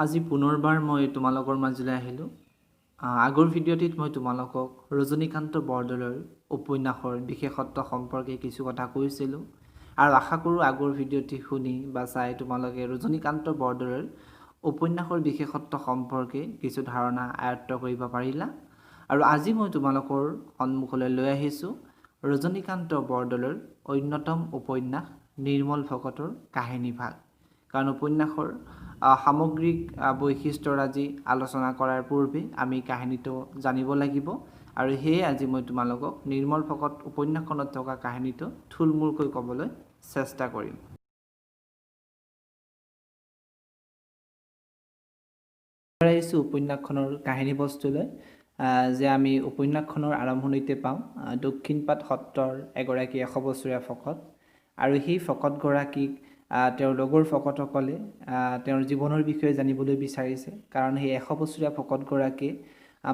আজি পুনৰবাৰ মই তোমালোকৰ মাজলৈ আহিলোঁ। আগৰ ভিডিঅ'টিত মই তোমালোকক ৰজনীকান্ত বৰদলৈৰ উপন্যাসৰ বিশেষত্ব সম্পৰ্কে কিছু কথা কৈছিলোঁ আৰু আশা কৰোঁ আগৰ ভিডিঅ'টি শুনি বা চাই তোমালোকে ৰজনীকান্ত বৰদলৈৰ উপন্যাসৰ বিশেষত্ব সম্পৰ্কে কিছু ধাৰণা আয়ত্ত কৰিব পাৰিলা। আৰু আজি মই তোমালোকৰ সন্মুখলৈ লৈ আহিছোঁ ৰজনীকান্ত বৰদলৈৰ অন্যতম উপন্যাস নিৰ্মল ভকতৰ কাহিনী ভাগ। কাৰণ উপন্যাসৰ সামগ্ৰিক বৈশিষ্ট্যৰ আজি আলোচনা কৰাৰ পূৰ্বে আমি কাহিনীটো জানিব লাগিব আৰু সেয়ে আজি মই তোমালোকক নিৰ্মল ভকত উপন্যাসখনত থকা কাহিনীটো থুলমূলকৈ ক'বলৈ চেষ্টা কৰিম। আহিছোঁ উপন্যাসখনৰ কাহিনী বস্তুলৈ যে আমি উপন্যাসখনৰ আৰম্ভণিতে পাওঁ দক্ষিণপাট সত্ৰৰ এগৰাকী 100 বছৰীয়া ভকত আৰু সেই ভকতগৰাকীক তেওঁৰ লগৰ ভকতসকলে তেওঁৰ জীৱনৰ বিষয়ে জানিবলৈ বিচাৰিছে। কাৰণ সেই 100 বছৰীয়া ভকতগৰাকীয়ে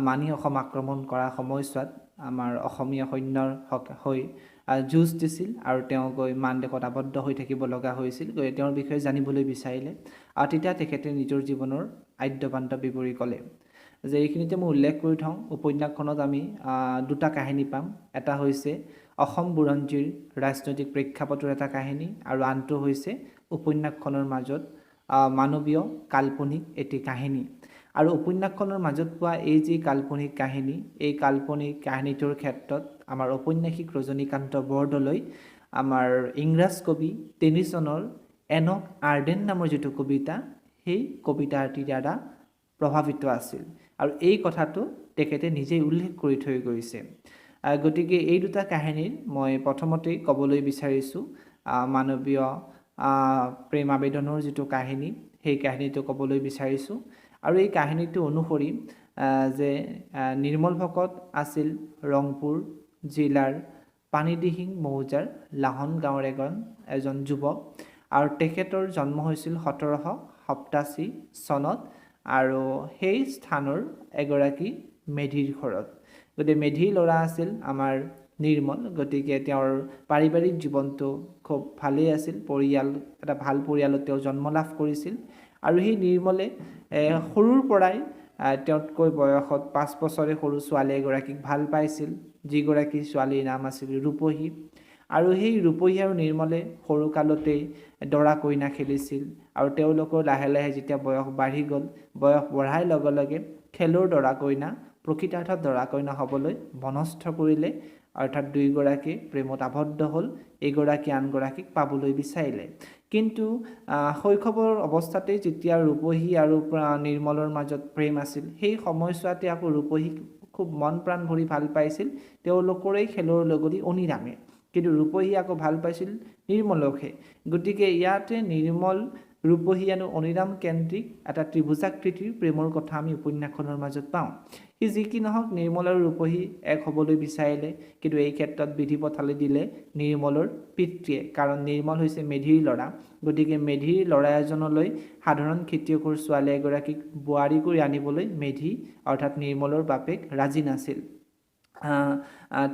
মানি অসম আক্ৰমণ কৰা সময়ছোৱাত আমাৰ অসমীয়া সৈন্যৰ হৈ যুঁজ দিছিল আৰু তেওঁ গৈ মান দেশত আবদ্ধ হৈ থাকিব লগা হৈছিল। গৈ তেওঁৰ বিষয়ে জানিবলৈ বিচাৰিলে আৰু তেতিয়া তেখেতে নিজৰ জীৱনৰ আদ্যপান্ত বিৱৰি ক'লে যে এইখিনিতে মই উল্লেখ কৰি থওঁ উপন্যাসখনত আমি দুটা কাহিনী পাম। এটা হৈছে অসম বুৰঞ্জীৰ ৰাজনৈতিক প্ৰেক্ষাপটৰ এটা কাহিনী আৰু আনটো হৈছে উপন্যাসখনৰ মাজত মানৱীয় কাল্পনিক এটি কাহিনী। আৰু উপন্যাসখনৰ মাজত পোৱা এই যি কাল্পনিক কাহিনী, এই কাল্পনিক কাহিনীটোৰ ক্ষেত্ৰত আমাৰ ঔপন্যাসিক ৰজনীকান্ত বৰদলৈ আমাৰ ইংৰাজ কবি টেনিছনৰ এনক আৰ্ডেন নামৰ যিটো কবিতা, সেই কবিতাটিৰ দ্বাৰা প্ৰভাৱিত আছিল আৰু এই কথাটো তেখেতে নিজেই উল্লেখ কৰি থৈ গৈছে। গতিকে এই দুটা কাহিনীৰ মই প্ৰথমতেই ক'বলৈ বিচাৰিছোঁ মানৱীয় প্ৰেম আবেদনৰ যিটো কাহিনী, সেই কাহিনীটো ক'বলৈ বিচাৰিছোঁ। আৰু এই কাহিনীটো অনুসৰি যে নিৰ্মল ভকত আছিল ৰংপুৰ জিলাৰ পানীদিহিং মৌজাৰ লাহন গাঁৱৰ এজন যুৱক আৰু তেখেতৰ জন্ম হৈছিল 1787 চনত আৰু সেই স্থানৰ এগৰাকী মেধিৰ ঘৰত। গতিকে মেধিৰ ল'ৰা আছিল আমাৰ নিৰ্মল। গতিকে তেওঁৰ পাৰিবাৰিক জীৱনটো খুব ভালেই আছিল, এটা ভাল পৰিয়ালত তেওঁ জন্ম লাভ কৰিছিল আৰু সেই নিৰ্মলে সৰুৰ পৰাই তেওঁতকৈ বয়সত 5 বছৰে সৰু ছোৱালী এগৰাকীক ভাল পাইছিল, যিগৰাকী ছোৱালীৰ নাম আছিল ৰূপহী। আৰু সেই ৰূপহী আৰু নিৰ্মলে সৰুকালতেই দৰা কইনা খেলিছিল আৰু তেওঁলোকৰ লাহে লাহে যেতিয়া বয়স বাঢ়ি গ'ল, বয়স বঢ়াৰ লগে লগে খেলৰ দৰা কইনা প্ৰকৃতাৰ্থত দৰা কইনা হ'বলৈ মনস্থ কৰিলে, অৰ্থাৎ দুয়োগৰাকী প্ৰেমত আবদ্ধ হ'ল, এগৰাকী আনগৰাকীক পাবলৈ বিচাৰিলে। কিন্তু শৈশৱৰ অৱস্থাতেই যেতিয়া ৰূপহী আৰু নিৰ্মলৰ মাজত প্ৰেম আছিল, সেই সময়ছোৱাতে আকৌ ৰূপহীক খুব মন প্ৰাণ ভৰি ভাল পাইছিল তেওঁলোকৰে খেলৰ লগৰী অনিৰামে। কিন্তু ৰূপহী আকৌ ভাল পাইছিল নিৰ্মলকহে। গতিকে ইয়াতে নিৰ্মল, ৰূপহী আৰু অনিৰাম কেন্দ্ৰিক এটা ত্ৰিভুজাকৃতিৰ প্ৰেমৰ কথা আমি উপন্যাসখনৰ মাজত পাওঁ। সি যি কি নহওক নিৰ্মল আৰু ৰূপহী এক হ'বলৈ বিচাৰিলে, কিন্তু এই ক্ষেত্ৰত বিধি পথালি দিলে নিৰ্মলৰ পিতৃয়ে। কাৰণ নিৰ্মল হৈছে মেধিৰ ল'ৰা। গতিকে মেধিৰ ল'ৰা এজনলৈ সাধাৰণ খেতিয়কৰ ছোৱালী এগৰাকীক বোৱাৰী কৰি আনিবলৈ মেধি অৰ্থাৎ নিৰ্মলৰ বাপেক ৰাজি নাছিল।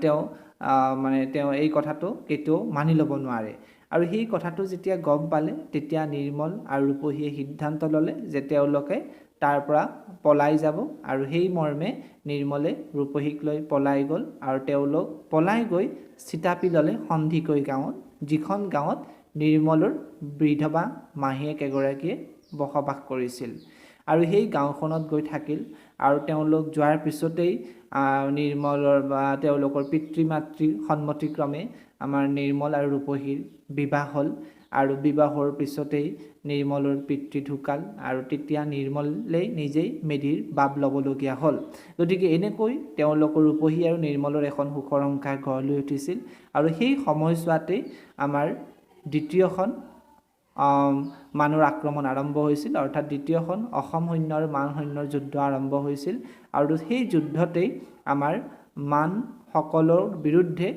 তেওঁ এই কথাটো কেতিয়াও মানি ল'ব নোৱাৰে আৰু সেই কথাটো যেতিয়া গম পালে তেতিয়া নিৰ্মল আৰু ৰূপহীয়ে সিদ্ধান্ত ল'লে যে তেওঁলোকে তাৰ পৰা পলাই যাব আৰু সেই মৰ্মে নিৰ্মলে ৰূপহীক লৈ পলাই গ'ল আৰু তেওঁলোক পলাই গৈ চিতাপিললে সন্ধিকৈ গাঁৱত, যিখন গাঁৱত নিৰ্মলৰ বিধৱা মাহীয়েক এগৰাকীয়ে বসবাস কৰিছিল আৰু সেই গাঁওখনত গৈ থাকিল। আৰু তেওঁলোক যোৱাৰ পিছতেই নিৰ্মলৰ বা তেওঁলোকৰ পিতৃ মাতৃৰ সন্মতিক্ৰমে আমাৰ নিৰ্মল আৰু ৰূপহীৰ বিবাহ হ'ল আৰু বিবাহৰ পিছতেই নিৰ্মলৰ পিতৃ ঢুকাল আৰু তেতিয়া নিৰ্মলেই নিজেই মেধিৰ বাপ ল'বলগীয়া হ'ল। গতিকে এনেকৈ তেওঁলোকৰ ৰূপহী আৰু নিৰ্মলৰ এখন সুখৰ সংসাৰ গঢ় লৈ উঠিছিল আৰু সেই সময়ছোৱাতেই আমাৰ দ্বিতীয়খন মানুহৰ আক্ৰমণ আৰম্ভ হৈছিল, অৰ্থাৎ দ্বিতীয়খন অসম সৈন্য আৰু মান সৈন্যৰ যুদ্ধ আৰম্ভ হৈছিল আৰু সেই যুদ্ধতেই আমাৰ মান সকলৰ বিৰুদ্ধে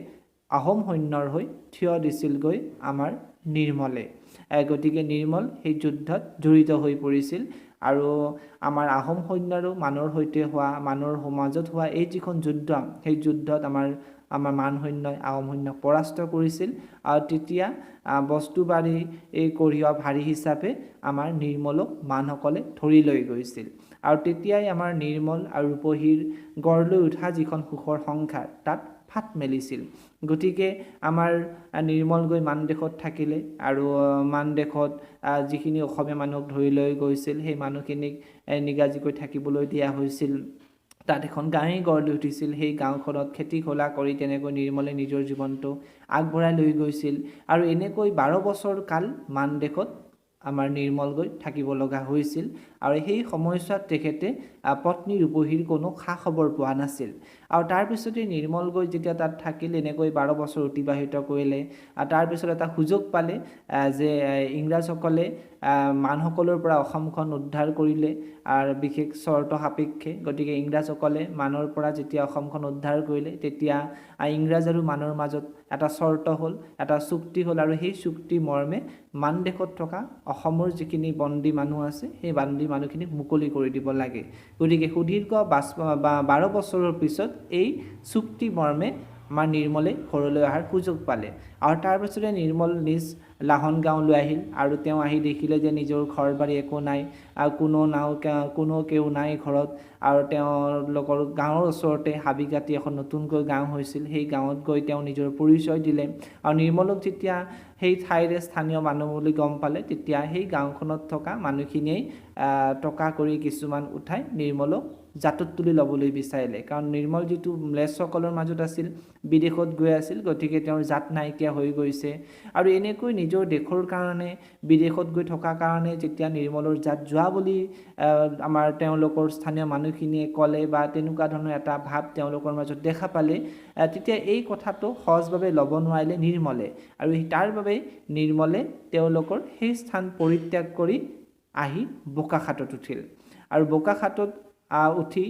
আহোম সৈন্যৰ হৈ থিয় দিছিলগৈ আমাৰ নিৰ্মলে। গতিকে নিৰ্মল সেই যুদ্ধত জড়িত হৈ পৰিছিল আৰু আমাৰ আহোম সৈন্যৰো মানুহৰ সৈতে হোৱা মানুহৰ সমাজত হোৱা এই যিখন যুদ্ধ সেই যুদ্ধত আমাৰ মান সৈন্যই আহোম সৈন্যক পৰাস্ত কৰিছিল আৰু তেতিয়া বস্তু বাঢ়ি এই কঢ়িওৱা ভাৰী হিচাপে আমাৰ নিৰ্মলক মানসকলে ধৰি লৈ গৈছিল আৰু তেতিয়াই আমাৰ নিৰ্মল আৰু ৰূপহীৰ গঢ় লৈ উঠা যিখন সুখৰ সংসাৰ তাত ফাট মেলিছিল গতিকে আমাৰ নিৰ্মল গৈ মান দেশত থাকিলে আৰু মান দেশত যিখিনি অসমীয়া মানুহক ধৰি লৈ গৈছিল সেই মানুহখিনিক নিগাজিকৈ থাকিবলৈ দিয়া হৈছিল তাত এখন গাঁৱেই গঢ় লৈ উঠিছিল সেই গাঁওখনত খেতি খোলা কৰি তেনেকৈ নিৰ্মলে নিজৰ জীৱনটো আগবঢ়াই লৈ গৈছিল আৰু এনেকৈ 12 বছৰ কাল মান দেশত আমাৰ নিৰ্মল গৈ থাকিব লগা হৈছিল আৰু সেই সময়ছোৱাত তেখেতে পত্নী ৰূপহীৰ কোনো খা খবৰ পোৱা নাছিল আৰু তাৰ পিছতে নিৰ্মল গৈ যেতিয়া তাত থাকিল এনেকৈ 12 বছৰ অতিবাহিত কৰিলে আৰু তাৰ পিছত এটা সুযোগ পালে যে ইংৰাজসকলে মানসকলৰ পৰা অসমখন উদ্ধাৰ কৰিলে আৰু বিশেষ চৰ্ত সাপেক্ষে গতিকে ইংৰাজসকলে মানৰ পৰা যেতিয়া অসমখন উদ্ধাৰ কৰিলে তেতিয়া ইংৰাজ আৰু মানৰ মাজত এটা চৰ্ত হ'ল এটা চুক্তি হ'ল আৰু সেই চুক্তি মৰ্মে মান দেশত থকা অসমৰ যিখিনি বন্দী মানুহ আছে সেই বন্দী মানুহখিনিক মুকলি কৰি দিব লাগে গতিকে সুদীৰ্ঘ 12 বছৰৰ পিছত এই চুক্তি মৰ্মে আমাৰ নিৰ্মলে ঘৰলৈ অহাৰ সুযোগ পালে আৰু তাৰ পিছতে নিৰ্মল নিজ লাহন গাঁৱলৈ আহিল আৰু তেওঁ আহি দেখিলে যে নিজৰ ঘৰ বাৰী একো নাই আৰু কোনো কেউ নাই ঘৰত আৰু তেওঁলোকৰ গাঁৱৰ ওচৰতে হাবিকাটি এখন নতুনকৈ গাঁও হৈছিল সেই গাঁৱত গৈ তেওঁ নিজৰ পৰিচয় দিলে আৰু নিৰ্মলক যেতিয়া সেই ঠাইৰে স্থানীয় মানুহ বুলি গম পালে তেতিয়া সেই গাঁওখনত থকা মানুহখিনিয়ে টকা কৰি কিছুমান উঠাই নিৰ্মলক জাতত তুলি ল'বলৈ বিচাৰিলে কাৰণ নিৰ্মল যিটো ম্লেচ্ছসকলৰ মাজত আছিল বিদেশত গৈ আছিল গতিকে তেওঁৰ জাত নাইকিয়া হৈ গৈছে আৰু এনেকৈ নিজৰ দেশৰ কাৰণে বিদেশত গৈ থকা কাৰণে যেতিয়া নিৰ্মলৰ জাত যোৱা বুলি আমাৰ তেওঁলোকৰ স্থানীয় মানুহখিনিয়ে ক'লে বা তেনেকুৱা ধৰণৰ এটা ভাৱ তেওঁলোকৰ মাজত দেখা পালে তেতিয়া এই কথাটো সহজভাৱে ল'ব নোৱাৰিলে নিৰ্মলে আৰু তাৰ বাবে নিৰ্মলে তেওঁলোকৰ সেই স্থান পৰিত্যাগ কৰি আহি বোকাখাটত উঠিল আৰু বোকাখাটত উঠি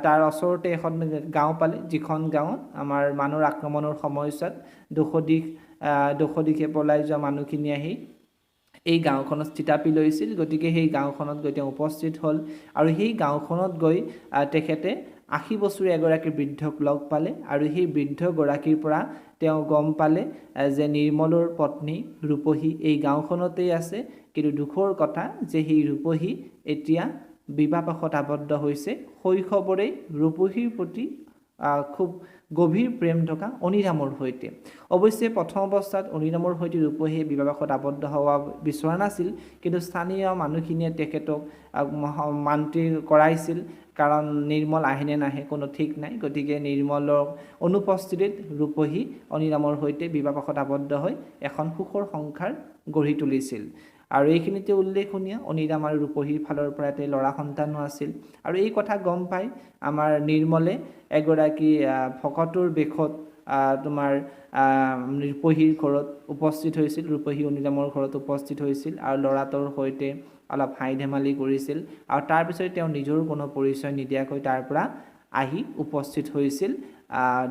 তাৰ ওচৰতে এখন গাঁও পালে যিখন গাঁৱত আমাৰ মানুহৰ আক্ৰমণৰ সময়ছোৱাত দুখদিশে পলাই যোৱা মানুহখিনি আহি এই গাঁওখনত স্থিতাপি লৈছিল গতিকে সেই গাঁওখনত গৈ তেওঁ উপস্থিত হ'ল আৰু সেই গাঁওখনত গৈ তেখেতে 80 বছৰীয়া এগৰাকী বৃদ্ধক লগ পালে আৰু সেই বৃদ্ধগৰাকীৰ পৰা তেওঁ গম পালে যে নিৰ্মলৰ পত্নী ৰূপহী এই গাঁওখনতেই আছে কিন্তু দুখৰ কথা যে সেই ৰূপহী এতিয়া বিবাহপাশত আবদ্ধ হৈছে শৈশৱৰেই ৰূপহীৰ প্ৰতি খুব গভীৰ প্ৰেম থকা অনিৰামৰ সৈতে অৱশ্যে প্ৰথম অৱস্থাত অনিৰামৰ সৈতে ৰূপহীয়ে বিবাহপাশত আবদ্ধ হোৱা বিচৰা নাছিল কিন্তু স্থানীয় মানুহখিনিয়ে তেখেতক মান্তি কৰাইছিল কাৰণ নিৰ্মল আহেনে নাহে কোনো ঠিক নাই গতিকে নিৰ্মলৰ অনুপস্থিতিত ৰূপহী অনিৰামৰ সৈতে বিবাহপাশত আবদ্ধ হৈ এখন সুখৰ সংসাৰ গঢ়ি তুলিছিল আৰু এইখিনিতে উল্লেখনীয় অনিৰাম আৰু ৰূপহীৰ ফালৰ পৰা এটা ল'ৰা সন্তানো আছিল আৰু এই কথা গম পাই আমাৰ নিৰ্মলে এগৰাকী ভকতৰ বেশত তোমাৰ ৰূপহীৰ ঘৰত উপস্থিত হৈছিল ৰূপহী অনিৰামৰ ঘৰত উপস্থিত হৈছিল আৰু ল'ৰাটোৰ সৈতে অলপ হাই ধেমালি কৰিছিল আৰু তাৰ পিছত তেওঁ নিজৰ কোনো পৰিচয় নিদিয়াকৈ তাৰ পৰা আহি উপস্থিত হৈছিল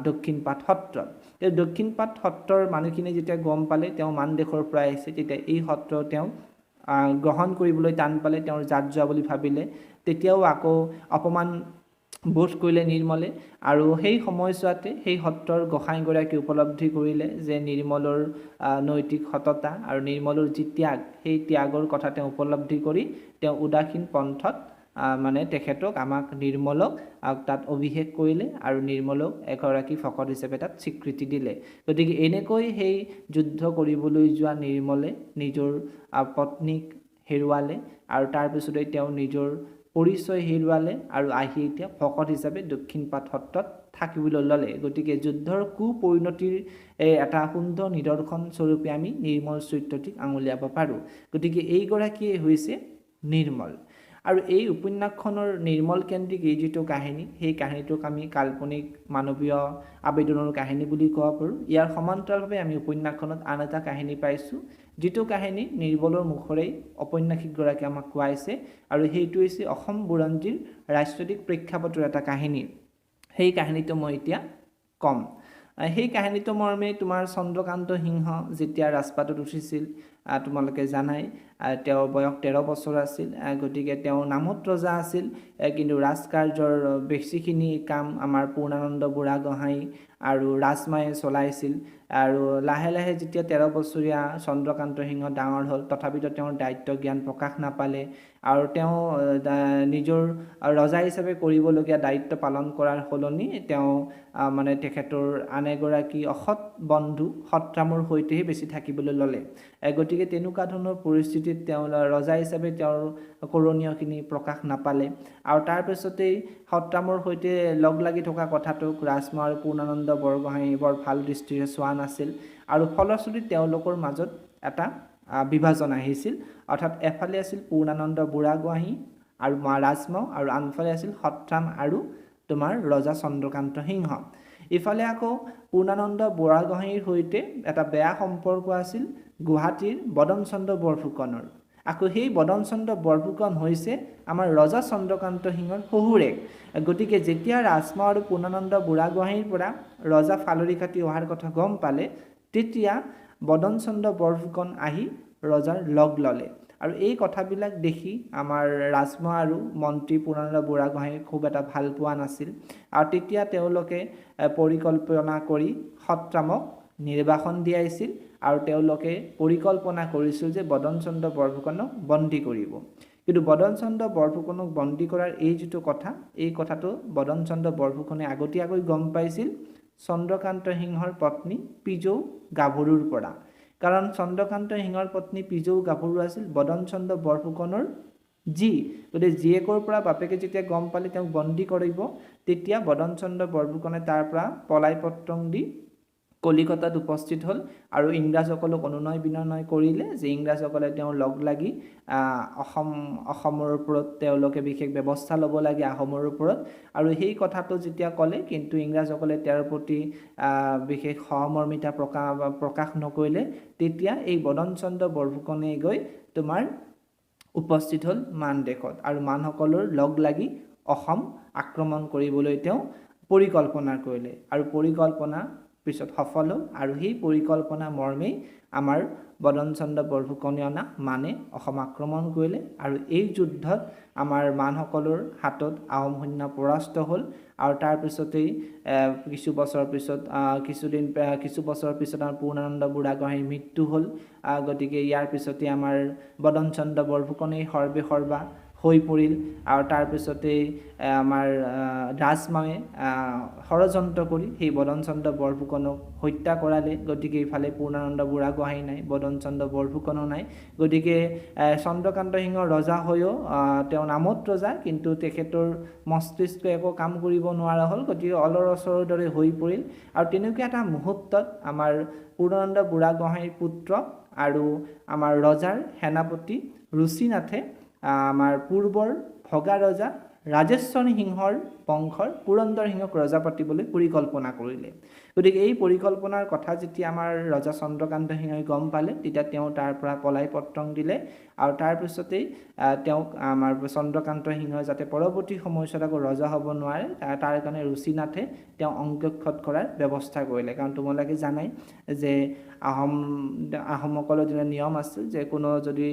দক্ষিণপাট সত্ৰত দক্ষিণপাট সত্ৰৰ মানুহখিনি যেতিয়া গম পালে তেওঁ মান দেশৰ পৰা আহিছে তেতিয়া এই সত্ৰ তেওঁ গ্ৰহণ কৰিবলৈ টান পালে তেওঁৰ জাত যোৱা বুলি ভাবিলে তেতিয়াও আকৌ অপমান বোধ কৰিলে নিৰ্মলে আৰু সেই সময়ছোৱাতে সেই সত্ৰৰ গোসাঁইগৰাকী উপলব্ধি কৰিলে যে নিৰ্মলৰ নৈতিক সততা আৰু নিৰ্মলৰ যি ত্যাগ সেই ত্যাগৰ কথা তেওঁ উপলব্ধি কৰি তেওঁ উদাসীন পন্থত মানে তেখেতক নিৰ্মলক তাত অভিষেক কৰিলে আৰু নিৰ্মলক এগৰাকী ভকত হিচাপে তাত স্বীকৃতি দিলে গতিকে এনেকৈ সেই যুদ্ধ কৰিবলৈ যোৱা নিৰ্মলে নিজৰ পত্নীক হেৰুৱালে আৰু তাৰ পিছতে তেওঁ নিজৰ পৰিচয় হেৰুৱালে আৰু আহি এতিয়া ভকত হিচাপে দক্ষিণপাট সত্ৰত থাকিবলৈ ল'লে গতিকে যুদ্ধৰ কুপৰিণতিৰ এটা সুন্দৰ নিদৰ্শন স্বৰূপে আমি নিৰ্মল চৰিত্ৰটিক আঙুলিয়াব পাৰোঁ গতিকে এইগৰাকীয়ে হৈছে নিৰ্মল আৰু এই উপন্যাসখনৰ নিৰ্মল কেন্দ্ৰিক এই যিটো কাহিনী সেই কাহিনীটোক আমি কাল্পনিক মানৱীয় আবেদনৰ কাহিনী বুলি ক'ব পাৰোঁ ইয়াৰ সমান্তৰালভাৱে আমি উপন্যাসখনত আন এটা কাহিনী পাইছোঁ যিটো কাহিনী নিৰ্মলৰ মুখৰেই ঔপন্যাসিকগৰাকীয়ে আমাক কোৱাইছে আৰু সেইটো হৈছে অসম বুৰঞ্জীৰ ৰাজনৈতিক প্ৰেক্ষাপটৰ এটা কাহিনী সেই কাহিনীটো মই এতিয়া ক'ম সেই কাহিনীটো মৰ্মে তোমাৰ চন্দ্ৰকান্ত সিংহ যেতিয়া ৰাজপাটত উঠিছিল তোমালোকে জানাই তেওঁৰ বয়স 13 বছৰ আছিল গতিকে তেওঁৰ নামত ৰজা আছিল কিন্তু ৰাজকাৰ্যৰ বেছিখিনি কাম আমাৰ পূৰ্ণানন্দ বুঢ়াগোহাঁই আৰু ৰাজমায়ে চলাইছিল আৰু লাহে লাহে যেতিয়া 13 বছৰীয়া চন্দ্ৰকান্ত সিংহ ডাঙৰ হ'ল তথাপিতো তেওঁৰ দায়িত্ব জ্ঞান প্ৰকাশ নাপালে আৰু তেওঁ নিজৰ ৰজা হিচাপে কৰিবলগীয়া দায়িত্ব পালন কৰাৰ সলনি তেওঁ মানে তেখেতৰ আন এগৰাকী অসৎ বন্ধু সত্ৰামৰ সৈতেহে বেছি থাকিবলৈ ল'লে গতিকে তেনেকুৱা ধৰণৰ পৰিস্থিতিত তেওঁ ৰজা হিচাপে তেওঁৰ কৰণীয়খিনি প্ৰকাশ নাপালে আৰু তাৰ পিছতেই সত্ৰামৰ সৈতে লগ লাগি থকা কথাটোক ৰাজমা আৰু পূৰ্ণানন্দ বৰগোহাঁই বৰ ভাল দৃষ্টিৰে চোৱা নাছিল আৰু ফলশ্ৰুতিত তেওঁলোকৰ মাজত এটা বিভাজন আহিছিল অৰ্থাৎ এফালে আছিল পূৰ্ণানন্দ বুঢ়াগোহাঁই আৰু ৰাজমা আৰু আনফালে আছিল সত্ৰাম আৰু তোমাৰ ৰজা চন্দ্ৰকান্ত সিংহ ইফালে আকৌ পূৰ্ণানন্দ বুঢ়াগোহাঁইৰ সৈতে এটা বেয়া সম্পৰ্ক আছিল গুৱাহাটীৰ বদনচন্দ্ৰ বৰফুকনৰ আকৌ সেই বদনচন্দ্ৰ বৰফুকন হৈছে আমাৰ ৰজা চন্দ্ৰকান্ত সিংহৰ শহুৰেক গতিকে যেতিয়া ৰাজমা আৰু পূৰ্ণানন্দ বুঢ়াগোহাঁইৰ পৰা ৰজা ফালৰি কাটি অহাৰ কথা গম পালে তেতিয়া বদনচন্দ্ৰ বৰফুকন আহি ৰজাৰ লগ ল'লে আৰু এই কথাবিলাক দেখি আমাৰ ৰাজমা আৰু মন্ত্ৰী পূৰ্ণানন্দ বুঢ়াগোহাঁই খুব এটা ভাল পোৱা নাছিল আৰু তেতিয়া তেওঁলোকে পৰিকল্পনা কৰি সত্ৰামক নিৰ্বাসন দিয়াইছিল আৰু তেওঁলোকে পৰিকল্পনা কৰিছিল যে বদনচন্দ্ৰ বৰফুকনক বন্দী কৰিব কিন্তু বদনচন্দ্ৰ বৰফুকনক বন্দী কৰাৰ এই যিটো কথা এই কথাটো বদনচন্দ্ৰ বৰফুকনে আগতীয়াকৈ গম পাইছিল চন্দ্ৰকান্ত সিংহৰ পত্নী পিজৌ গাভৰুৰ পৰা কাৰণ চন্দ্ৰকান্ত সিংহৰ পত্নী পিজৌ গাভৰু আছিল বদনচন্দ্ৰ বৰফুকনৰ গতিকে জীয়েকৰ পৰা বাপেকে যেতিয়া গম পালে তেওঁক বন্দী কৰিব তেতিয়া বদনচন্দ্ৰ বৰফুকনে তাৰ পৰা পলাই পত্ৰং দি কলিকতাত উপস্থিত হ'ল আৰু ইংৰাজসকলক অনুনয় বিনয় কৰিলে যে ইংৰাজসকলে তেওঁৰ লগ লাগি অসমৰ ওপৰত তেওঁলোকে বিশেষ ব্যৱস্থা ল'ব লাগে আহোমৰ ওপৰত আৰু সেই কথাটো যেতিয়া ক'লে কিন্তু ইংৰাজসকলে তেওঁৰ প্ৰতি বিশেষ সহমৰ্মিতা প্ৰকাশ নকৰিলে তেতিয়া এই বদনচন্দ্ৰ বৰফুকনে গৈ তোমাৰ উপস্থিত হ'ল মান দেশত আৰু মানসকলৰ লগ লাগি অসম আক্ৰমণ কৰিবলৈ তেওঁ পৰিকল্পনা কৰিলে আৰু পৰিকল্পনা পিছত সফল হ'ল আৰু সেই পৰিকল্পনা মৰ্মেই আমাৰ বদনচন্দ্ৰ বৰফুকনে অনা মানে অসম আক্ৰমণ কৰিলে আৰু এই যুদ্ধত আমাৰ মানসকলৰ হাতত আহোম সৈন্য পৰাস্ত হ'ল আৰু তাৰ পিছতেই কিছু বছৰ পিছত আমাৰ পূৰ্ণানন্দ বুঢ়াগোহাঁইৰ মৃত্যু হ'ল গতিকে ইয়াৰ পিছতে আমাৰ বদনচন্দ্ৰ বৰফুকনেই সৰ্বা হৈ পৰিল আৰু তাৰ পিছতেই আমাৰ ৰাজমাৱে ষড়যন্ত্ৰ কৰি সেই বদনচন্দ্ৰ বৰফুকনক হত্যা কৰালে গতিকে ইফালে পূৰ্ণানন্দ বুঢ়াগোহাঁই নাই বদনচন্দ্ৰ বৰফুকনো নাই গতিকে চন্দ্ৰকান্ত সিংহ ৰজা হৈও তেওঁ নামত ৰজা কিন্তু তেখেতৰ মস্তিষ্ক একো কাম কৰিব নোৱাৰা হ'ল গতিকে অলৰচৰৰ দৰে হৈ পৰিল আৰু তেনেকুৱা এটা মুহূৰ্তত আমাৰ পূৰ্ণানন্দ বুঢ়াগোহাঁইৰ পুত্ৰ আৰু আমাৰ ৰজাৰ সেনাপতি ৰুচিনাথে আমাৰ পূৰ্বৰ ভগা ৰজা ৰাজেশ্বৰ সিংহৰ বংশৰ পুৰন্দৰ সিংহক ৰজা পাতিবলৈ পৰিকল্পনা কৰিলে গতিকে এই পৰিকল্পনাৰ কথা যেতিয়া আমাৰ ৰজা চন্দ্ৰকান্ত সিংহই গম পালে তেতিয়া তেওঁ তাৰ পৰা পলাই পত্ৰং দিলে আৰু তাৰ পিছতেই তেওঁক আমাৰ চন্দ্ৰকান্ত সিংহই যাতে পৰৱৰ্তী সময়ছোৱাত আকৌ ৰজা হ'ব নোৱাৰে তাৰ কাৰণে ৰুচিনাথে তেওঁ অংগক্ষত কৰাৰ ব্যৱস্থা কৰিলে কাৰণ তোমালোকে জানাই যে আহোমসকলৰ যিটো নিয়ম আছিল যে কোনো যদি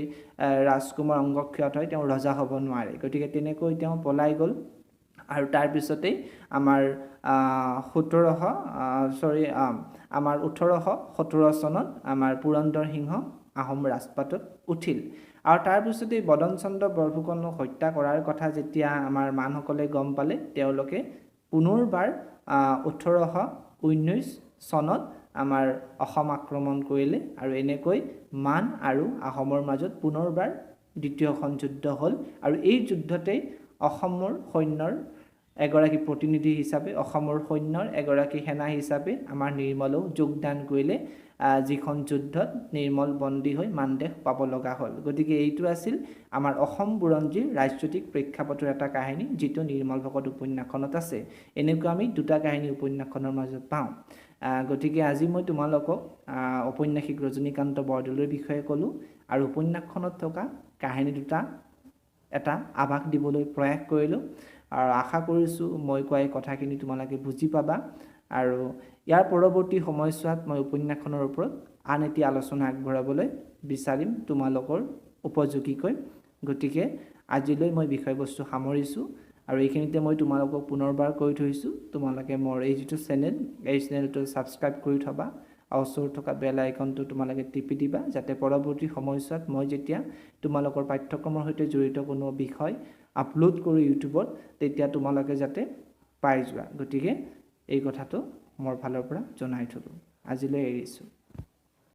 ৰাজকুমাৰ অংগক্ষত হয় তেওঁ ৰজা হ'ব নোৱাৰে গতিকে তেনেকৈ তেওঁ পলাই গ'ল আৰু তাৰ পিছতেই আমাৰ 1817 চনত আমাৰ পুৰন্দৰ সিংহ আহোম ৰাজপাটত উঠিল আৰু তাৰ পিছতেই বদনচন্দ্ৰ বৰফুকনক হত্যা কৰাৰ কথা যেতিয়া আমাৰ মানসকলে গম পালে তেওঁলোকে পুনৰবাৰ 1819 চনত আমাৰ অসম আক্ৰমণ কৰিলে আৰু এনেকৈ মান আৰু আহোমৰ মাজত পুনৰবাৰ দ্বিতীয়খন যুদ্ধ হ'ল আৰু এই যুদ্ধতেই অসমৰ সৈন্যৰ এগৰাকী প্ৰতিনিধি হিচাপে অসমৰ সৈন্যৰ এগৰাকী সেনা হিচাপে আমাৰ নিৰ্মলেও যোগদান কৰিলে যিখন যুদ্ধত নিৰ্মল বন্দী হৈ মানদেশ পাব লগা হ'ল গতিকে এইটো আছিল আমাৰ অসম বুৰঞ্জীৰ ৰাজনৈতিক প্ৰেক্ষাপটৰ এটা কাহিনী যিটো নিৰ্মল ভকত উপন্যাসখনত আছে এনেকুৱা আমি দুটা কাহিনী উপন্যাসখনৰ মাজত পাওঁ গতিকে আজি মই তোমালোকক ঔপন্যাসিক ৰজনীকান্ত বৰদলৈৰ বিষয়ে ক'লোঁ আৰু উপন্যাসখনত থকা কাহিনী দুটা এটা আভাস দিবলৈ প্ৰয়াস কৰিলোঁ আৰু আশা কৰিছোঁ মই কোৱা এই কথাখিনি তোমালোকে বুজি পাবা আৰু ইয়াৰ পৰৱৰ্তী সময়ছোৱাত মই উপন্যাসখনৰ ওপৰত আন এটি আলোচনা আগবঢ়াবলৈ বিচাৰিম তোমালোকৰ উপযোগীকৈ। গতিকে আজিলৈ মই বিষয়বস্তু সামৰিছোঁ আৰু এইখিনিতে মই তোমালোকক পুনৰবাৰ কৈ থৈছোঁ, তোমালোকে মোৰ এই যিটো চেনেল, এই চেনেলটো ছাবস্ক্ৰাইব কৰি থবা আৰু ওচৰত থকা বেল আইকনটো তোমালোকে টিপি দিবা, যাতে পৰৱৰ্তী সময়ছোৱাত মই যেতিয়া তোমালোকৰ পাঠ্যক্ৰমৰ সৈতে জড়িত কোনো বিষয় আপলোড কৰোঁ ইউটিউবত, তেতিয়া তোমালোকে যাতে পাই যোৱা। গতিকে এই কথাটো মোৰ ফালৰ পৰা জনাই থলোঁ। আজিলৈ এৰিছোঁ।